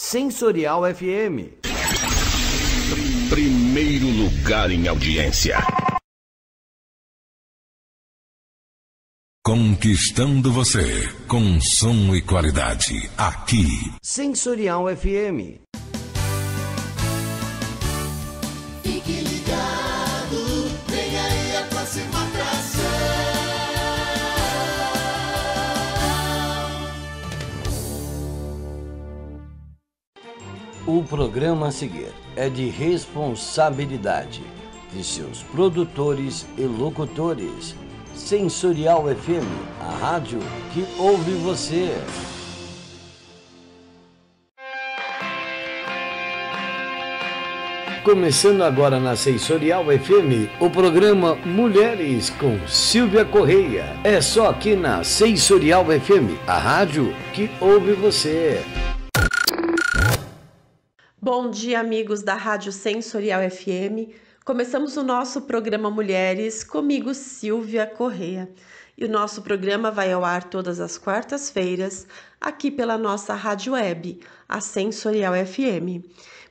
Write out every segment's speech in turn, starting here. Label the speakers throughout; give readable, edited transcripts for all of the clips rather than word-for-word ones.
Speaker 1: Sensorial FM.
Speaker 2: Primeiro lugar em audiência.
Speaker 3: Conquistando você com som e qualidade aqui.
Speaker 1: Sensorial FM.
Speaker 4: Fique ligado, vem aí a próxima atração.
Speaker 1: O programa a seguir é de responsabilidade de seus produtores e locutores. Sensorial FM, a rádio que ouve você. Começando agora na Sensorial FM, o programa Mulheres com Silvia Correia. É só aqui na Sensorial FM, a rádio que ouve você.
Speaker 5: Bom dia, amigos da Rádio Sensorial FM. Começamos o nosso programa Mulheres, comigo Silvia Correia. E o nosso programa vai ao ar todas as quartas-feiras, aqui pela nossa rádio web, a Sensorial FM.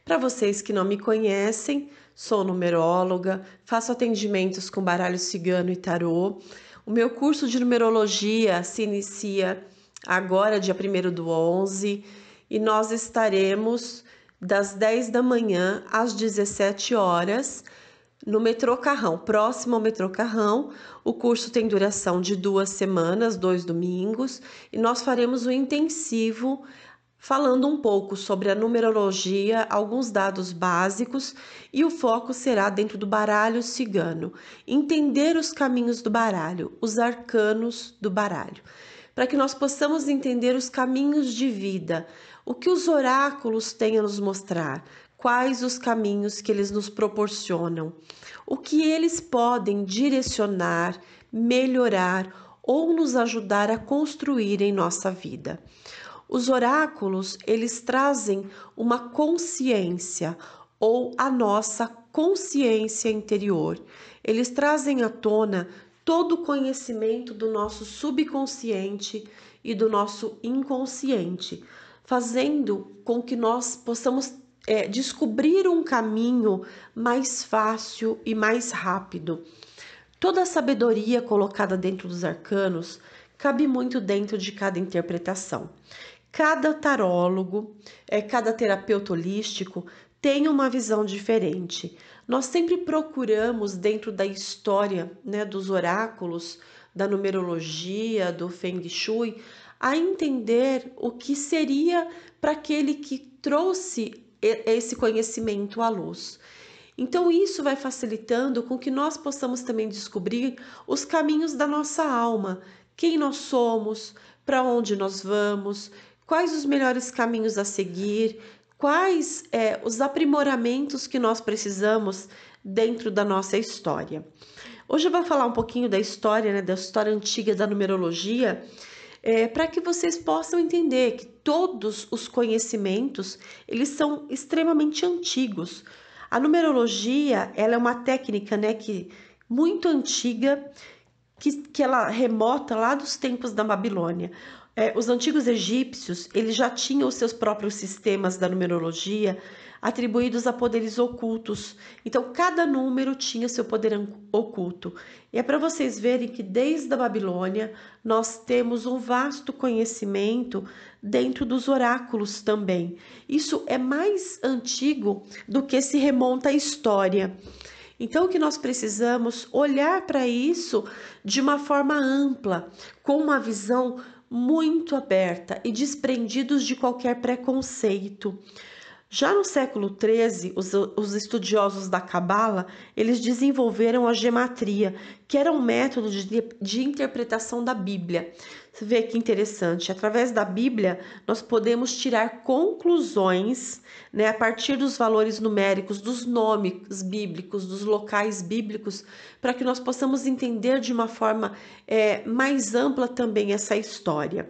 Speaker 5: Para vocês que não me conhecem, sou numeróloga, faço atendimentos com baralho cigano e tarô. O meu curso de numerologia se inicia agora, dia 1º/11, e nós estaremos das 10 da manhã às 17 horas, no Metrô Carrão, próximo ao Metrô Carrão. O curso tem duração de 2 semanas, 2 domingos, e nós faremos um intensivo falando um pouco sobre a numerologia, alguns dados básicos, e o foco será dentro do baralho cigano. Entender os caminhos do baralho, os arcanos do baralho, para que nós possamos entender os caminhos de vida, o que os oráculos têm a nos mostrar, quais os caminhos que eles nos proporcionam, o que eles podem direcionar, melhorar ou nos ajudar a construir em nossa vida. Os oráculos, eles trazem uma consciência ou a nossa consciência interior. Eles trazem à tona todo o conhecimento do nosso subconsciente e do nosso inconsciente, fazendo com que nós possamos descobrir um caminho mais fácil e mais rápido. Toda a sabedoria colocada dentro dos arcanos cabe muito dentro de cada interpretação. Cada tarólogo, cada terapeuta holístico tem uma visão diferente. Nós sempre procuramos, dentro da história, dos oráculos, da numerologia, do Feng Shui, a entender o que seria para aquele que trouxe esse conhecimento à luz. Então isso vai facilitando com que nós possamos também descobrir os caminhos da nossa alma, quem nós somos, para onde nós vamos, quais os melhores caminhos a seguir, quais os aprimoramentos que nós precisamos dentro da nossa história. Hoje eu vou falar um pouquinho da história, da história antiga da numerologia, para que vocês possam entender que todos os conhecimentos, eles são extremamente antigos. A numerologia, ela é uma técnica, muito antiga, que ela remota lá dos tempos da Babilônia. Os antigos egípcios, eles já tinham os seus próprios sistemas da numerologia atribuídos a poderes ocultos. Então, cada número tinha seu poder oculto. E é para vocês verem que desde a Babilônia nós temos um vasto conhecimento dentro dos oráculos também. Isso é mais antigo do que se remonta à história. Então, o que nós precisamos olhar para isso de uma forma ampla, com uma visão muito aberta e desprendidos de qualquer preconceito. Já no século XIII, os estudiosos da Cabala, eles desenvolveram a gematria, que era um método de interpretação da Bíblia. Você vê que interessante, através da Bíblia nós podemos tirar conclusões, a partir dos valores numéricos, dos nomes bíblicos, dos locais bíblicos, para que nós possamos entender de uma forma mais ampla também essa história.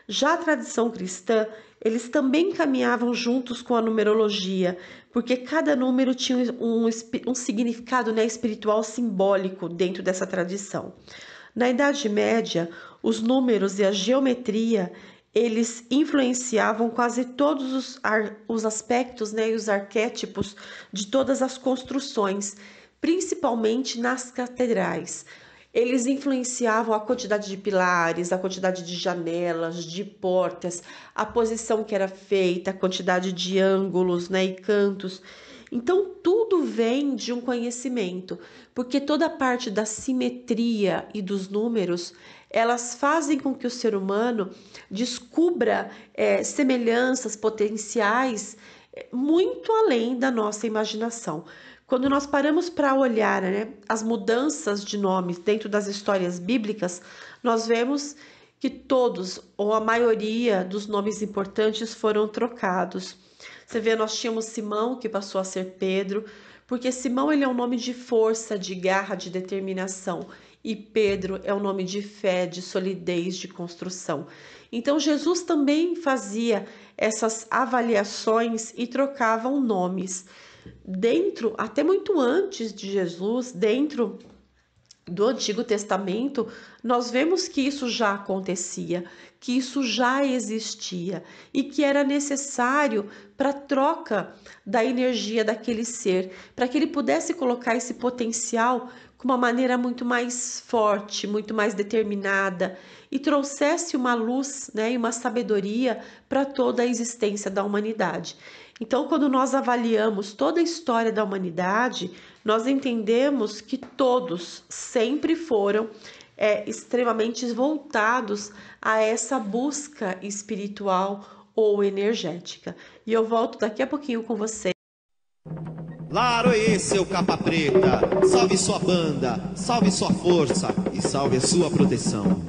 Speaker 5: Já a tradição cristã, eles também caminhavam juntos com a numerologia, porque cada número tinha um significado espiritual simbólico dentro dessa tradição. Na Idade Média, os números e a geometria, eles influenciavam quase todos os aspectos, né, e os arquétipos de todas as construções, principalmente nas catedrais. Eles influenciavam a quantidade de pilares, a quantidade de janelas, de portas, a posição que era feita, a quantidade de ângulos, né, e cantos. Então, tudo vem de um conhecimento, porque toda a parte da simetria e dos números, elas fazem com que o ser humano descubra semelhanças potenciais muito além da nossa imaginação. Quando nós paramos para olhar, né, as mudanças de nomes dentro das histórias bíblicas, nós vemos que todos, ou a maioria dos nomes importantes foram trocados. Você vê, nós tínhamos Simão, que passou a ser Pedro, porque Simão ele é um nome de força, de garra, de determinação, e Pedro é um nome de fé, de solidez, de construção. Então Jesus também fazia essas avaliações e trocavam nomes. Dentro, até muito antes de Jesus, dentro do Antigo Testamento, nós vemos que isso já acontecia, que isso já existia e que era necessário para a troca da energia daquele ser, para que ele pudesse colocar esse potencial com uma maneira muito mais forte, muito mais determinada e trouxesse uma luz, né, e uma sabedoria para toda a existência da humanidade. Então, quando nós avaliamos toda a história da humanidade, nós entendemos que todos sempre foram extremamente voltados a essa busca espiritual ou energética. E eu volto daqui a pouquinho com você.
Speaker 6: Laroê, seu capa preta, salve sua banda, salve sua força e salve a sua proteção.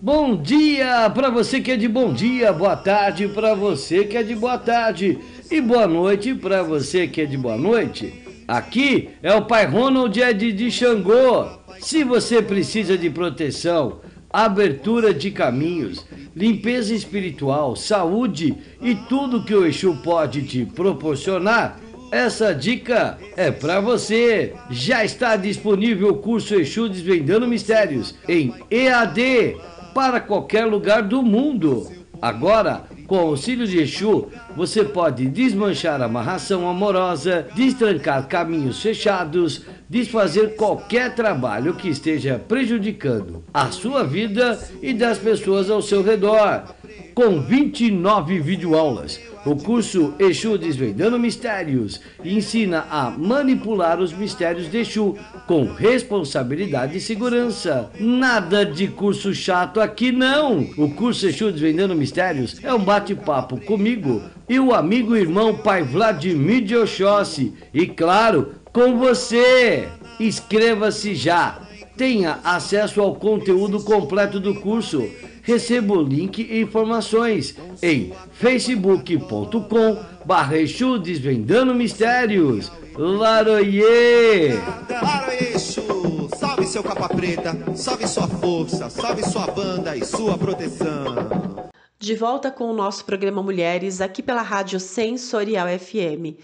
Speaker 1: Bom dia para você que é de bom dia, boa tarde para você que é de boa tarde e boa noite para você que é de boa noite. Aqui é o Pai Ronald Ed de Xangô. Se você precisa de proteção, abertura de caminhos, limpeza espiritual, saúde e tudo que o Exu pode te proporcionar, essa dica é para você. Já está disponível o curso Exu Desvendando Mistérios em EAD para qualquer lugar do mundo. Agora, com o auxílio de Exu, você pode desmanchar amarração amorosa, destrancar caminhos fechados, desfazer qualquer trabalho que esteja prejudicando a sua vida e das pessoas ao seu redor. Com 29 videoaulas, o curso Exu Desvendando Mistérios ensina a manipular os mistérios de Exu com responsabilidade e segurança. Nada de curso chato aqui não! O curso Exu Desvendando Mistérios é um bate-papo comigo e o amigo e irmão Pai Vladimir de Oxóssi. E claro, com você! Inscreva-se já! Tenha acesso ao conteúdo completo do curso. Receba o link e informações em facebook.com/Exu Desvendando Mistérios. Laroie!
Speaker 6: Laroê, Exu, salve seu capa preta, salve sua força, salve sua banda e sua proteção.
Speaker 5: De volta com o nosso programa Mulheres, aqui pela Rádio Sensorial FM.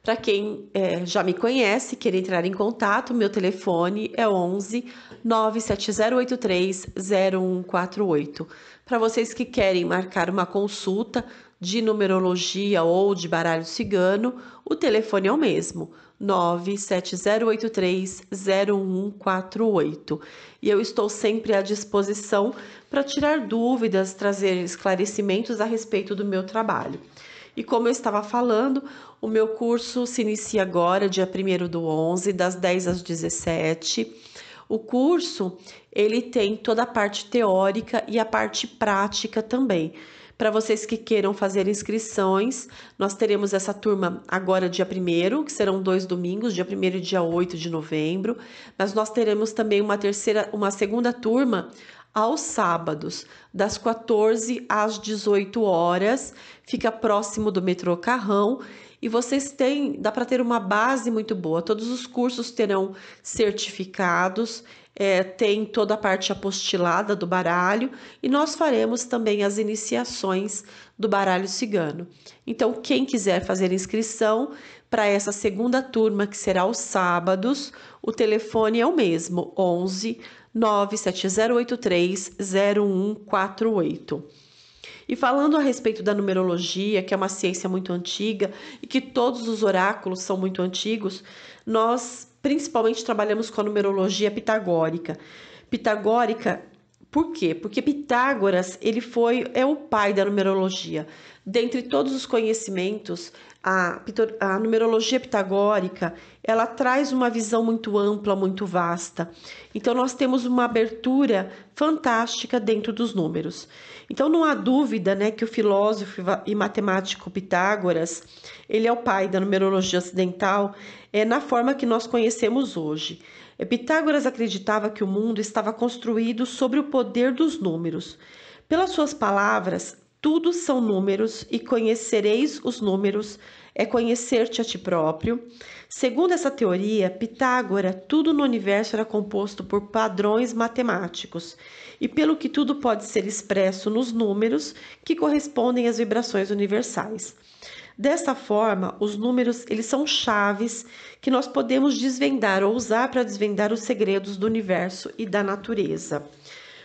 Speaker 5: Para quem já me conhece, quer entrar em contato, meu telefone é 11 97083 0148. Para vocês que querem marcar uma consulta de numerologia ou de baralho cigano, o telefone é o mesmo, 97083 0148. E eu estou sempre à disposição para tirar dúvidas, trazer esclarecimentos a respeito do meu trabalho. E como eu estava falando, o meu curso se inicia agora, dia 1º/11, das 10 às 17. O curso, ele tem toda a parte teórica e a parte prática também. Para vocês que queiram fazer inscrições, nós teremos essa turma agora dia 1º, que serão 2 domingos, dia 1º e dia 8 de novembro. Mas nós teremos também uma segunda turma aos sábados, das 14 às 18 horas, fica próximo do metrô Carrão, e vocês dá para ter uma base muito boa. Todos os cursos terão certificados, tem toda a parte apostilada do baralho, e nós faremos também as iniciações do baralho cigano. Então, quem quiser fazer inscrição para essa segunda turma, que será aos sábados, o telefone é o mesmo, 11 97083 0148. E falando a respeito da numerologia, que é uma ciência muito antiga e que todos os oráculos são muito antigos, nós principalmente trabalhamos com a numerologia pitagórica. Pitagórica, por quê? Porque Pitágoras, é o pai da numerologia. Dentre todos os conhecimentos, a numerologia pitagórica, ela traz uma visão muito ampla, muito vasta. Então, nós temos uma abertura fantástica dentro dos números. Então, não há dúvida, né, que o filósofo e matemático Pitágoras, ele é o pai da numerologia ocidental, na forma que nós conhecemos hoje. Pitágoras acreditava que o mundo estava construído sobre o poder dos números. Pelas suas palavras, tudo são números e conhecereis os números é conhecer-te a ti próprio. Segundo essa teoria, Pitágoras, tudo no universo era composto por padrões matemáticos e pelo que tudo pode ser expresso nos números que correspondem às vibrações universais. Dessa forma, os números eles são chaves que nós podemos desvendar ou usar para desvendar os segredos do universo e da natureza.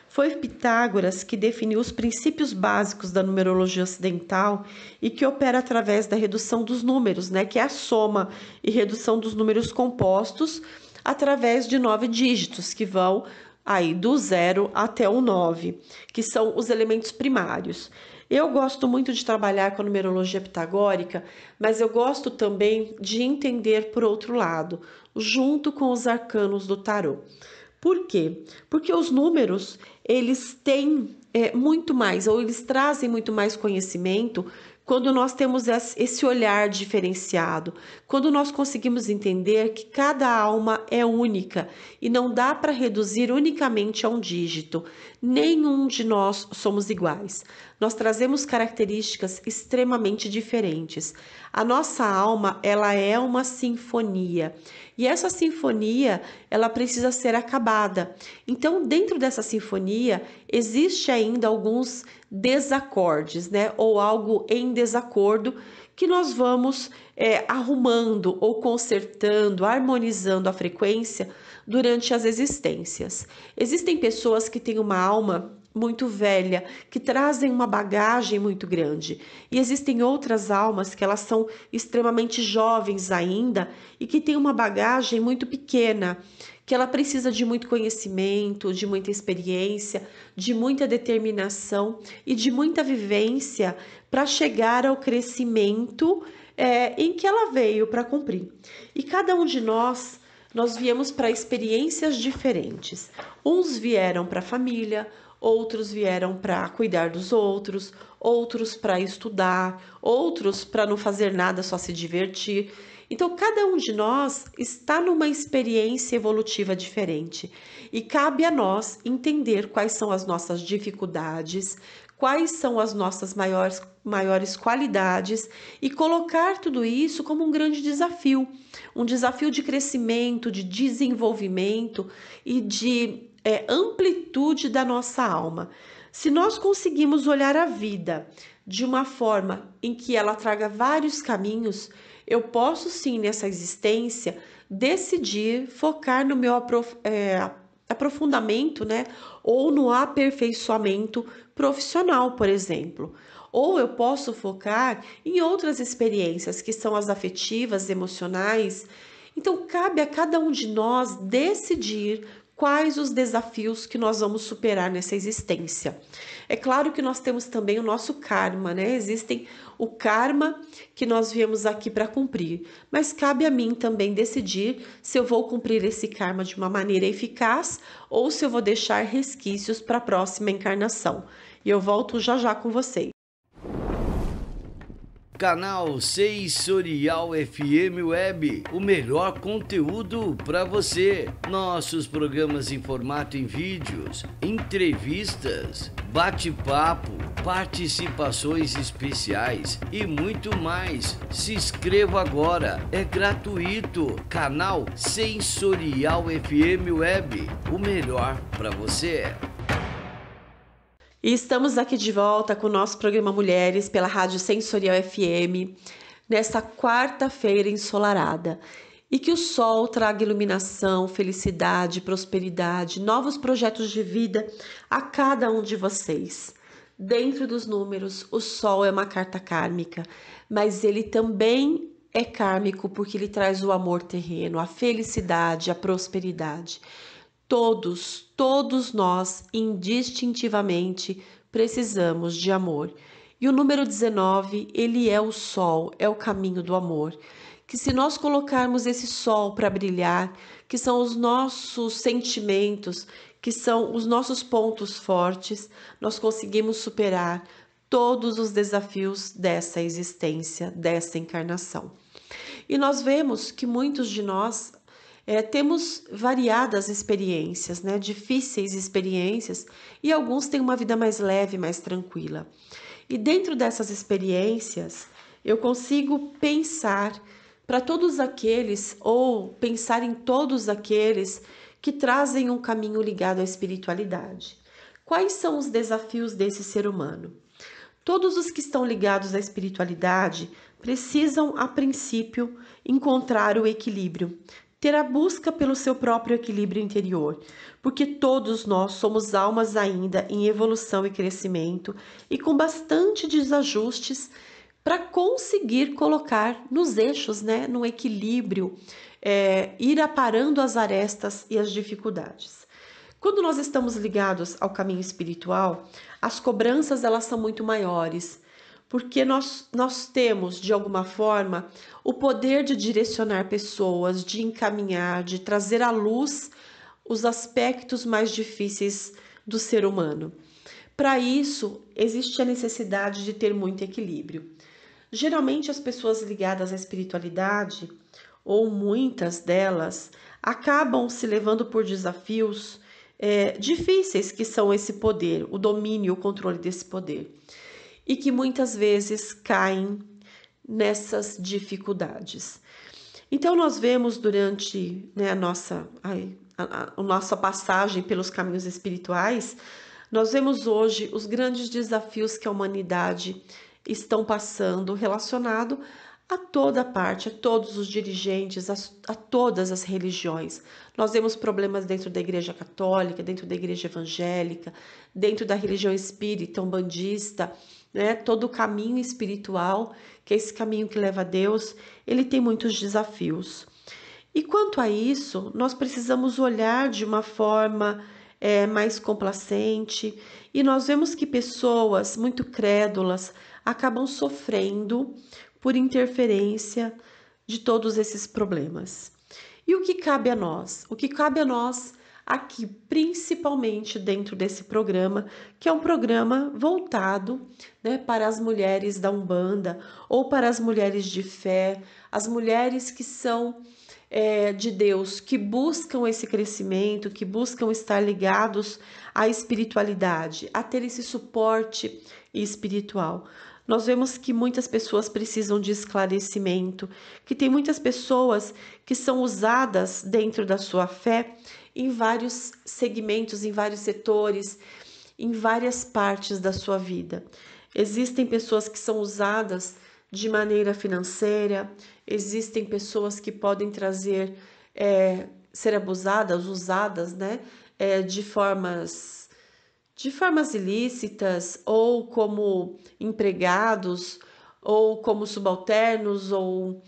Speaker 5: Foi Pitágoras que definiu os princípios básicos da numerologia ocidental e que opera através da redução dos números, né, que é a soma e redução dos números compostos através de 9 dígitos, que vão aí do 0 até o 9, que são os elementos primários. Eu gosto muito de trabalhar com a numerologia pitagórica, mas eu gosto também de entender por outro lado, junto com os arcanos do tarô. Por quê? Porque os números, eles têm muito mais, ou eles trazem muito mais conhecimento quando nós temos esse olhar diferenciado, quando nós conseguimos entender que cada alma é única e não dá para reduzir unicamente a um dígito. Nenhum de nós somos iguais. Nós trazemos características extremamente diferentes. A nossa alma, ela é uma sinfonia. E essa sinfonia, ela precisa ser acabada. Então, dentro dessa sinfonia, existe ainda alguns desacordes, né? Ou algo em desacordo que nós vamos arrumando ou consertando, harmonizando a frequência durante as existências. Existem pessoas que têm uma alma muito velha, que trazem uma bagagem muito grande. E existem outras almas que elas são extremamente jovens ainda e que têm uma bagagem muito pequena, que ela precisa de muito conhecimento, de muita experiência, de muita determinação e de muita vivência para chegar ao crescimento em que ela veio para cumprir. E cada um de nós viemos para experiências diferentes. Uns vieram para a família, outros vieram para cuidar dos outros, outros para estudar, outros para não fazer nada, só se divertir. Então, cada um de nós está numa experiência evolutiva diferente e cabe a nós entender quais são as nossas dificuldades, quais são as nossas maiores qualidades e colocar tudo isso como um grande desafio, um desafio de crescimento, de desenvolvimento e de amplitude da nossa alma. Se nós conseguimos olhar a vida de uma forma em que ela traga vários caminhos, eu posso sim, nessa existência, decidir focar no meu aprofundamento, né? Ou no aperfeiçoamento profissional, por exemplo. Ou eu posso focar em outras experiências, que são as afetivas, emocionais. Então, cabe a cada um de nós decidir quais os desafios que nós vamos superar nessa existência. É claro que nós temos também o nosso karma, né? Existem o karma que nós viemos aqui para cumprir, mas cabe a mim também decidir se eu vou cumprir esse karma de uma maneira eficaz ou se eu vou deixar resquícios para a próxima encarnação. E eu volto já já com vocês.
Speaker 1: Canal Sensorial FM Web, o melhor conteúdo para você. Nossos programas em formato em vídeos, entrevistas, bate-papo, participações especiais e muito mais. Se inscreva agora, é gratuito. Canal Sensorial FM Web, o melhor para você.
Speaker 5: E estamos aqui de volta com o nosso programa Mulheres pela Rádio Sensorial FM, nesta quarta-feira ensolarada. E que o sol traga iluminação, felicidade, prosperidade, novos projetos de vida a cada um de vocês. Dentro dos números, o Sol é uma carta kármica, mas ele também é kármico porque ele traz o amor terreno, a felicidade, a prosperidade. Todos nós, indistintivamente, precisamos de amor. E o número 19, ele é o sol, é o caminho do amor. Que se nós colocarmos esse sol para brilhar, que são os nossos sentimentos, que são os nossos pontos fortes, nós conseguimos superar todos os desafios dessa existência, dessa encarnação. E nós vemos que muitos de nós temos variadas experiências, né? Difíceis experiências, e alguns têm uma vida mais leve, mais tranquila. E dentro dessas experiências, eu consigo pensar para todos aqueles, ou pensar em todos aqueles que trazem um caminho ligado à espiritualidade. Quais são os desafios desse ser humano? Todos os que estão ligados à espiritualidade precisam, a princípio, encontrar o equilíbrio, ter a busca pelo seu próprio equilíbrio interior, porque todos nós somos almas ainda em evolução e crescimento e com bastante desajustes para conseguir colocar nos eixos, né, no equilíbrio, ir aparando as arestas e as dificuldades. Quando nós estamos ligados ao caminho espiritual, as cobranças elas são muito maiores, porque nós temos, de alguma forma, o poder de direcionar pessoas, de encaminhar, de trazer à luz os aspectos mais difíceis do ser humano. Para isso, existe a necessidade de ter muito equilíbrio. Geralmente, as pessoas ligadas à espiritualidade, ou muitas delas, acabam se levando por desafios difíceis, que são esse poder, o domínio, o controle desse poder, e que muitas vezes caem nessas dificuldades. Então, nós vemos durante, né, a nossa passagem pelos caminhos espirituais, nós vemos hoje os grandes desafios que a humanidade estão passando relacionado a toda parte, a todos os dirigentes, a todas as religiões. Nós vemos problemas dentro da Igreja Católica, dentro da Igreja Evangélica, dentro da religião espírita, umbandista, né? Todo o caminho espiritual, que é esse caminho que leva a Deus, ele tem muitos desafios. E quanto a isso, nós precisamos olhar de uma forma mais complacente, e nós vemos que pessoas muito crédulas acabam sofrendo por interferência de todos esses problemas. E o que cabe a nós? O que cabe a nós aqui, principalmente dentro desse programa, que é um programa voltado, né, para as mulheres da Umbanda, ou para as mulheres de fé, as mulheres que são de Deus, que buscam esse crescimento, que buscam estar ligados à espiritualidade, a ter esse suporte espiritual. Nós vemos que muitas pessoas precisam de esclarecimento, que tem muitas pessoas que são usadas dentro da sua fé em vários segmentos, em vários setores, em várias partes da sua vida. Existem pessoas que são usadas de maneira financeira, existem pessoas que podem trazer, ser abusadas, usadas, né, de formas ilícitas, ou como empregados, ou como subalternos, ou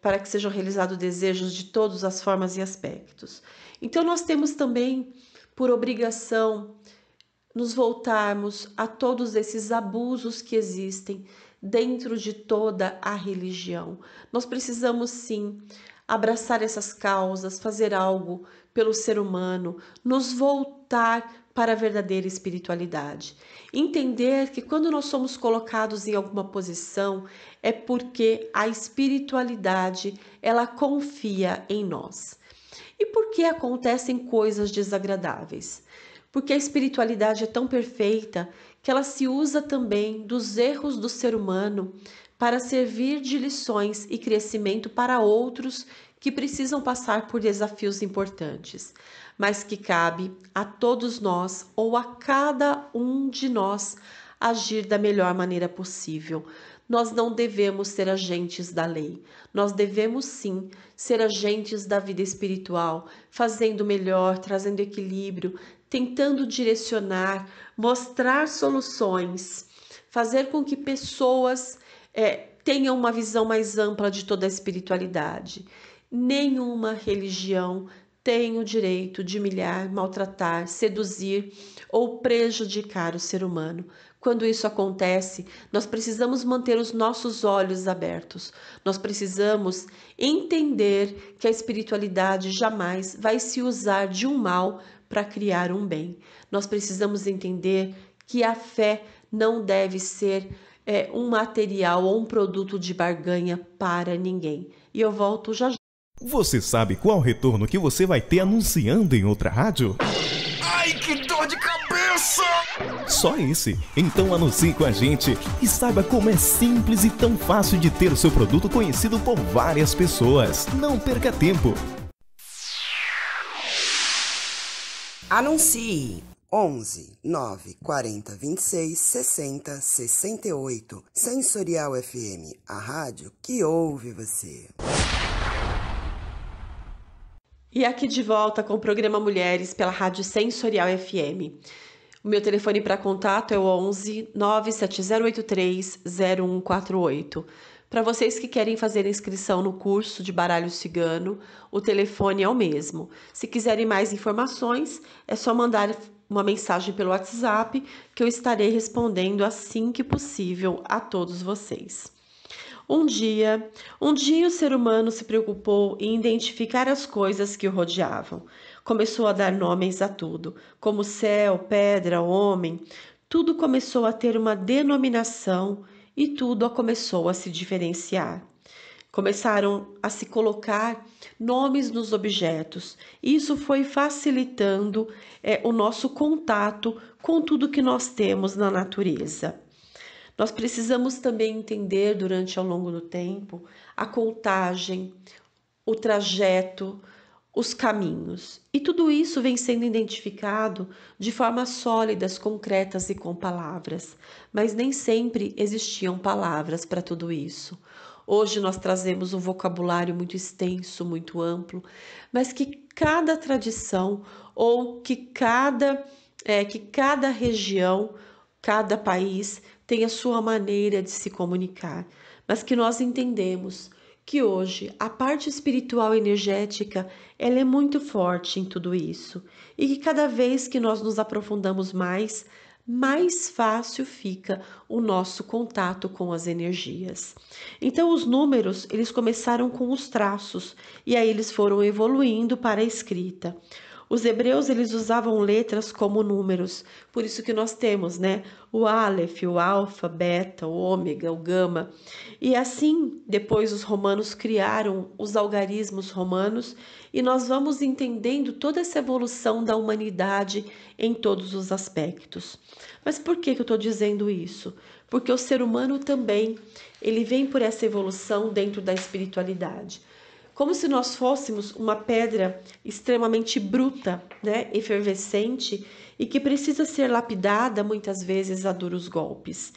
Speaker 5: para que sejam realizados desejos de todas as formas e aspectos. Então, nós temos também, por obrigação, nos voltarmos a todos esses abusos que existem dentro de toda a religião. Nós precisamos, sim, abraçar essas causas, fazer algo pelo ser humano, nos voltar para a verdadeira espiritualidade. Entender que quando nós somos colocados em alguma posição, é porque a espiritualidade, ela confia em nós. E por que acontecem coisas desagradáveis? Porque a espiritualidade é tão perfeita que ela se usa também dos erros do ser humano para servir de lições e crescimento para outros que precisam passar por desafios importantes, mas que cabe a todos nós, ou a cada um de nós, agir da melhor maneira possível. Nós não devemos ser agentes da lei, nós devemos sim ser agentes da vida espiritual, fazendo melhor, trazendo equilíbrio, tentando direcionar, mostrar soluções, fazer com que pessoas tenham uma visão mais ampla de toda a espiritualidade. Nenhuma religião tem o direito de humilhar, maltratar, seduzir ou prejudicar o ser humano. Quando isso acontece, nós precisamos manter os nossos olhos abertos. Nós precisamos entender que a espiritualidade jamais vai se usar de um mal para criar um bem. Nós precisamos entender que a fé não deve ser um material ou um produto de barganha para ninguém. E eu volto já já.
Speaker 7: Você sabe qual retorno que você vai ter anunciando em outra rádio?
Speaker 2: Ai, que dor de cabeça!
Speaker 7: Só esse. Então anuncie com a gente e saiba como é simples e tão fácil de ter o seu produto conhecido por várias pessoas. Não perca tempo.
Speaker 8: Anuncie 11 9 40 26 60 68. Sensorial FM, a rádio que ouve você.
Speaker 5: E aqui de volta com o programa Mulheres pela Rádio Sensorial FM. O meu telefone para contato é o 11 97083 0148. Para vocês que querem fazer inscrição no curso de baralho cigano, o telefone é o mesmo. Se quiserem mais informações, é só mandar uma mensagem pelo WhatsApp que eu estarei respondendo assim que possível a todos vocês. Um dia o ser humano se preocupou em identificar as coisas que o rodeavam. Começou a dar nomes a tudo, como céu, pedra, homem. Tudo começou a ter uma denominação e tudo começou a se diferenciar. Começaram a se colocar nomes nos objetos. Isso foi facilitando o nosso contato com tudo que nós temos na natureza. Nós precisamos também entender durante ao longo do tempo a contagem, o trajeto, os caminhos. E tudo isso vem sendo identificado de formas sólidas, concretas e com palavras. Mas nem sempre existiam palavras para tudo isso. Hoje nós trazemos um vocabulário muito extenso, muito amplo, mas que cada tradição ou que cada região, cada país tem a sua maneira de se comunicar, mas que nós entendemos que hoje a parte espiritual e energética ela é muito forte em tudo isso e que cada vez que nós nos aprofundamos mais fácil fica o nosso contato com as energias. Então os números eles começaram com os traços e aí eles foram evoluindo para a escrita. Os hebreus eles usavam letras como números, por isso que nós temos, o Aleph, o Alfa, Beta, o Ômega, o Gama. E assim, depois os romanos criaram os algarismos romanos e nós vamos entendendo toda essa evolução da humanidade em todos os aspectos. Mas por que eu estou dizendo isso? Porque o ser humano também, ele vem por essa evolução dentro da espiritualidade. Como se nós fôssemos uma pedra extremamente bruta, efervescente, e que precisa ser lapidada muitas vezes a duros golpes.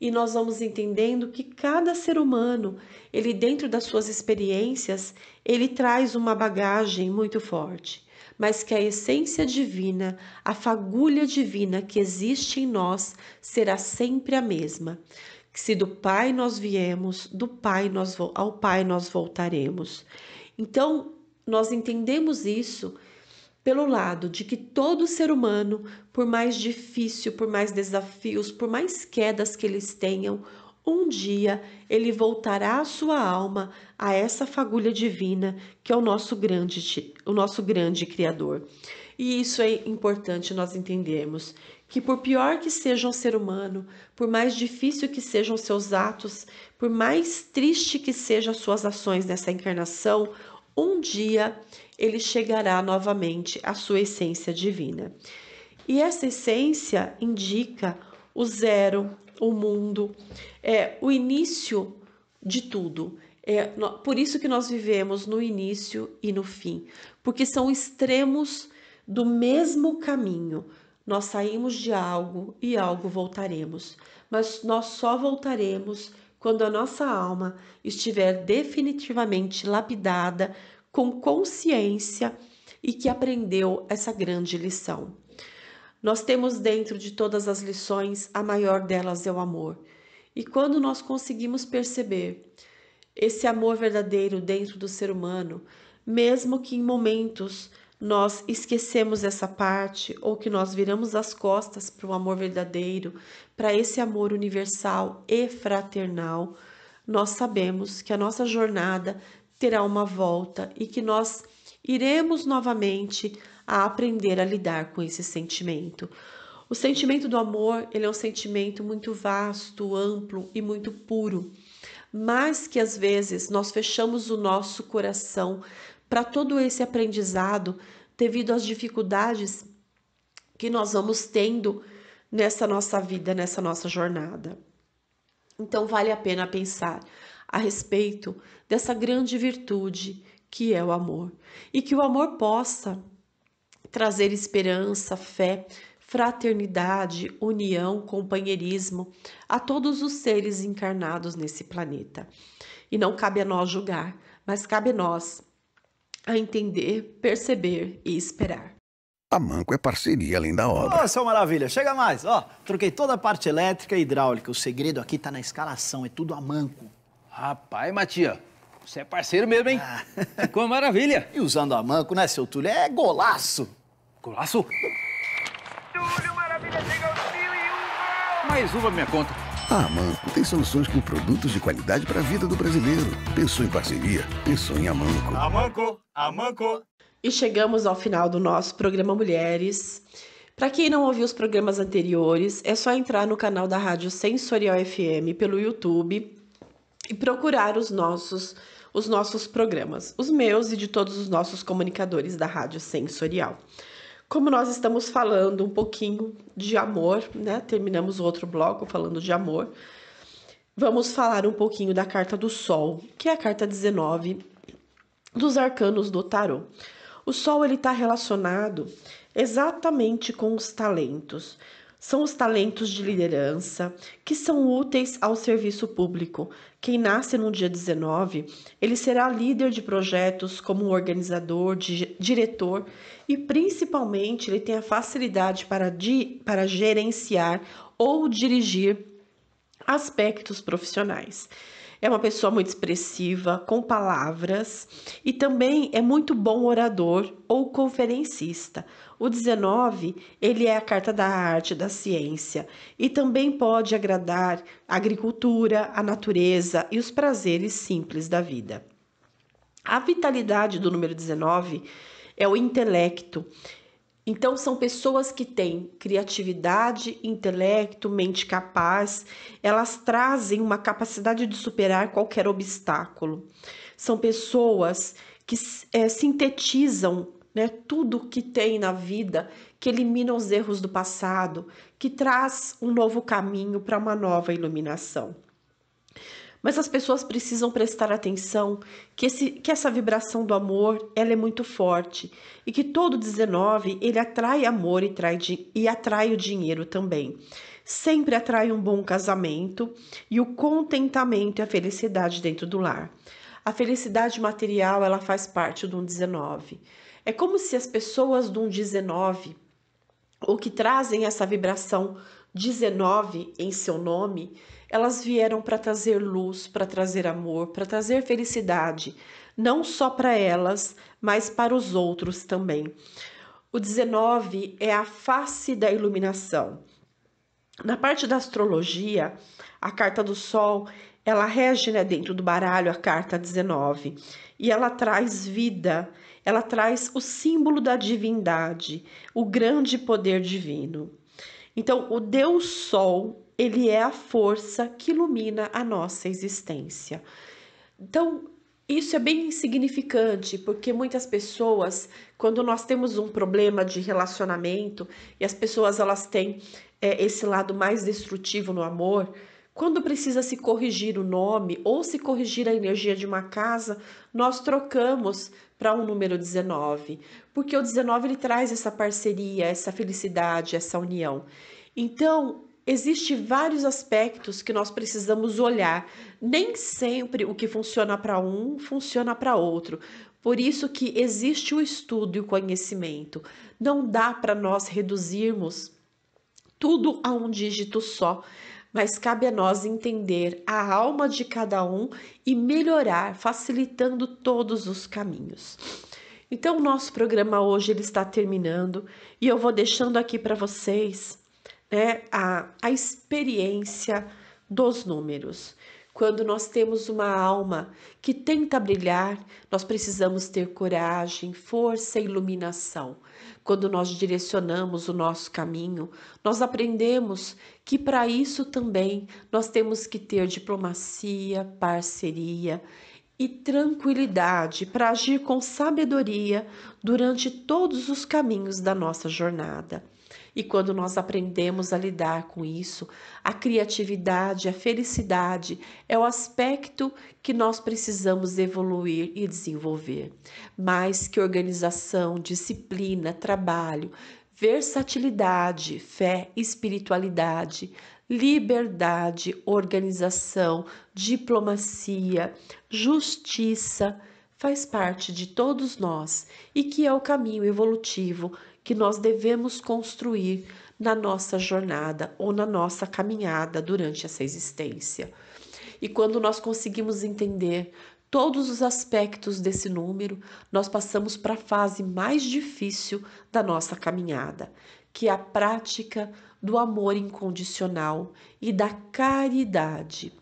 Speaker 5: E nós vamos entendendo que cada ser humano, ele dentro das suas experiências, ele traz uma bagagem muito forte, mas que a essência divina, a fagulha divina que existe em nós, será sempre a mesma. Se do Pai nós viemos, ao Pai nós voltaremos. Então, nós entendemos isso pelo lado de que todo ser humano, por mais difícil, por mais desafios, por mais quedas que eles tenham, um dia ele voltará a sua alma a essa fagulha divina que é o nosso grande Criador. E isso é importante nós entendermos, que por pior que seja um ser humano, por mais difícil que sejam seus atos, por mais triste que sejam as suas ações nessa encarnação, um dia ele chegará novamente à sua essência divina. E essa essência indica o zero, o mundo, o início de tudo. Por isso que nós vivemos no início e no fim, porque são extremos do mesmo caminho. Nós saímos de algo e algo voltaremos, mas nós só voltaremos quando a nossa alma estiver definitivamente lapidada, com consciência e que aprendeu essa grande lição. Nós temos dentro de todas as lições, a maior delas é o amor. E quando nós conseguimos perceber esse amor verdadeiro dentro do ser humano, mesmo que em momentos nós esquecemos essa parte ou que nós viramos as costas para o amor verdadeiro, para esse amor universal e fraternal, nós sabemos que a nossa jornada terá uma volta e que nós iremos novamente a aprender a lidar com esse sentimento. O sentimento do amor, ele é um sentimento muito vasto, amplo e muito puro, mas que às vezes nós fechamos o nosso coração para todo esse aprendizado devido às dificuldades que nós vamos tendo nessa nossa vida, nessa nossa jornada. Então vale a pena pensar a respeito dessa grande virtude que é o amor, e que o amor possa trazer esperança, fé, fraternidade, união, companheirismo a todos os seres encarnados nesse planeta. E não cabe a nós julgar, mas cabe a nós a entender, perceber e esperar.
Speaker 9: A Manco é parceria além da obra.
Speaker 10: Ô, seu Maravilha, chega mais. Ó, troquei toda a parte elétrica e hidráulica. O segredo aqui tá na escalação, é tudo a Manco.
Speaker 11: Rapaz, Matias, você é parceiro mesmo, hein? Ficou uma maravilha.
Speaker 10: E usando a Manco, né, seu Túlio? É golaço.
Speaker 11: Golaço?
Speaker 2: Túlio, maravilha, chega aos 1001
Speaker 11: Mais uma pra minha conta.
Speaker 9: A Manco tem soluções com produtos de qualidade para a vida do brasileiro. Pensou em parceria? Pensou em Amanco.
Speaker 2: Amanco, Amanco.
Speaker 5: E chegamos ao final do nosso programa Mulheres. Para quem não ouviu os programas anteriores, é só entrar no canal da Rádio Sensorial FM pelo YouTube e procurar os nossos programas, os meus e de todos os nossos comunicadores da Rádio Sensorial. Como nós estamos falando um pouquinho de amor, né? Terminamos o outro bloco falando de amor. Vamos falar um pouquinho da carta do Sol, que é a carta 19 dos arcanos do tarô. O Sol, ele está relacionado exatamente com os talentos. São os talentos de liderança que são úteis ao serviço público. Quem nasce no dia 19, ele será líder de projetos como um organizador, diretor e principalmente ele tem a facilidade para gerenciar ou dirigir aspectos profissionais. É uma pessoa muito expressiva, com palavras, e também é muito bom orador ou conferencista. O 19, ele é a carta da arte, da ciência, e também pode agradar a agricultura, a natureza e os prazeres simples da vida. A vitalidade do número 19 é o intelecto. Então, são pessoas que têm criatividade, intelecto, mente capaz, elas trazem uma capacidade de superar qualquer obstáculo. São pessoas que sintetizam, né, tudo que tem na vida, que eliminam os erros do passado, que traz um novo caminho para uma nova iluminação. Mas as pessoas precisam prestar atenção que essa vibração do amor, ela é muito forte e que todo 19, ele atrai amor e atrai o dinheiro também. Sempre atrai um bom casamento e o contentamento e a felicidade dentro do lar. A felicidade material, ela faz parte do 19. É como se as pessoas do 19, ou que trazem essa vibração 19 em seu nome, elas vieram para trazer luz, para trazer amor, para trazer felicidade, não só para elas, mas para os outros também. O 19 é a face da iluminação. Na parte da astrologia, a carta do Sol, ela rege, né, dentro do baralho a carta 19, e ela traz vida, ela traz o símbolo da divindade, o grande poder divino. Então, o Deus Sol, ele é a força que ilumina a nossa existência. Então, isso é bem significante, porque muitas pessoas, quando nós temos um problema de relacionamento, e as pessoas elas têm esse lado mais destrutivo no amor, quando precisa se corrigir o nome ou se corrigir a energia de uma casa, nós trocamos para um número 19, porque o 19 ele traz essa parceria, essa felicidade, essa união. Então, existem vários aspectos que nós precisamos olhar. Nem sempre o que funciona para um, funciona para outro. Por isso que existe o estudo e o conhecimento. Não dá para nós reduzirmos tudo a um dígito só, mas cabe a nós entender a alma de cada um e melhorar, facilitando todos os caminhos. Então, o nosso programa hoje ele está terminando e eu vou deixando aqui para vocês, né, a experiência dos números. Quando nós temos uma alma que tenta brilhar, nós precisamos ter coragem, força e iluminação. Quando nós direcionamos o nosso caminho, nós aprendemos que para isso também nós temos que ter diplomacia, parceria e tranquilidade para agir com sabedoria durante todos os caminhos da nossa jornada. E quando nós aprendemos a lidar com isso, a criatividade, a felicidade é o aspecto que nós precisamos evoluir e desenvolver. Mais que organização, disciplina, trabalho, versatilidade, fé, espiritualidade, liberdade, organização, diplomacia, justiça, faz parte de todos nós e que é o caminho evolutivo que nós devemos construir na nossa jornada ou na nossa caminhada durante essa existência. E quando nós conseguimos entender todos os aspectos desse número, nós passamos para a fase mais difícil da nossa caminhada, que é a prática do amor incondicional e da caridade.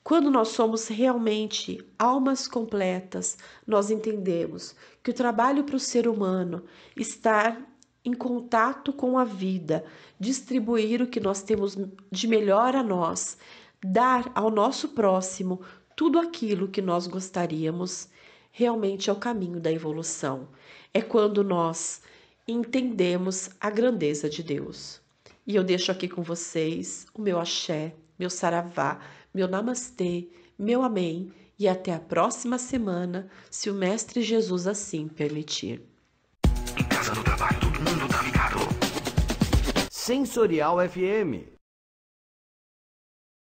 Speaker 5: Quando nós somos realmente almas completas, nós entendemos que o trabalho para o ser humano está em contato com a vida, distribuir o que nós temos de melhor a nós, dar ao nosso próximo tudo aquilo que nós gostaríamos, realmente é o caminho da evolução. É quando nós entendemos a grandeza de Deus. E eu deixo aqui com vocês o meu axé, meu saravá, meu namastê, meu amém e até a próxima semana, se o Mestre Jesus assim permitir.
Speaker 1: Em casa, no trabalho, todo mundo tá ligado. Sensorial FM,